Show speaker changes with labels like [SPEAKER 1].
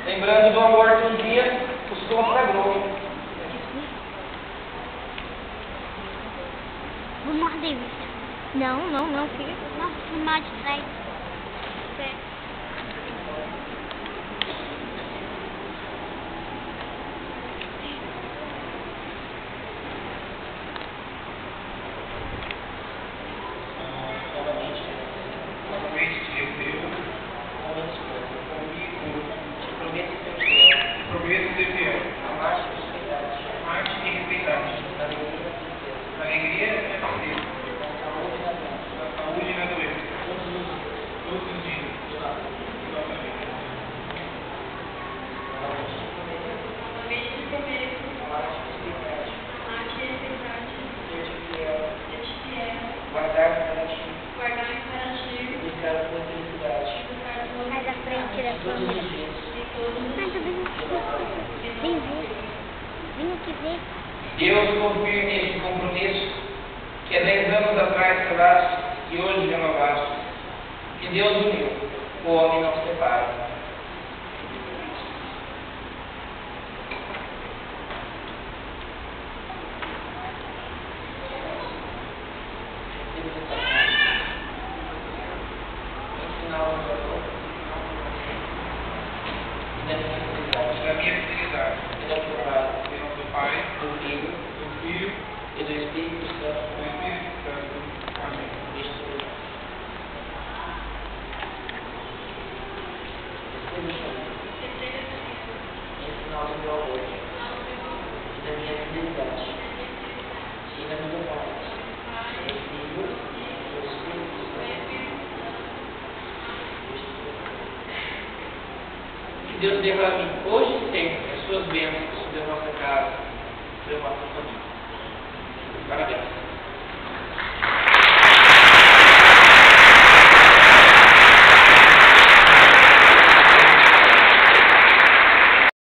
[SPEAKER 1] Lembrando do amor que um dia os consagrou.
[SPEAKER 2] Vou morder isso. Não, filho. Não, filmar de trás. Certo.
[SPEAKER 1] Novamente te refiro, comigo, te prometo ser fiel. Prometo ser fiel. Amar-te e respeitar-te. Amar-te e respeitar-te. Alegria e tristeza. Na saúde e na doença. Todos os dias. Da nossa vida.
[SPEAKER 3] Novamente te prometo. Amar-te e respeitar-te. Ser-te fiel.
[SPEAKER 1] Guardar-me para ti.
[SPEAKER 3] E
[SPEAKER 1] buscar a tua felicidade.
[SPEAKER 2] Mais à frente da câmera. Vem ver. Vem aqui ver.
[SPEAKER 1] Deus confirme este compromisso que há 10 anos atrás selaste e hoje renovaste. Que Deus uniu, o homem não separa. Da minha fidelidade, em nome do Pai, do Filho e do Espírito Santo. Amém. Em sinal do meu amor, da minha fidelidade, e da minha paz, do Filho e do Espírito Santo. Que Deus derrame hoje e sempre as suas bênçãos sobre a nossa casa, sobre a nossa família. Parabéns.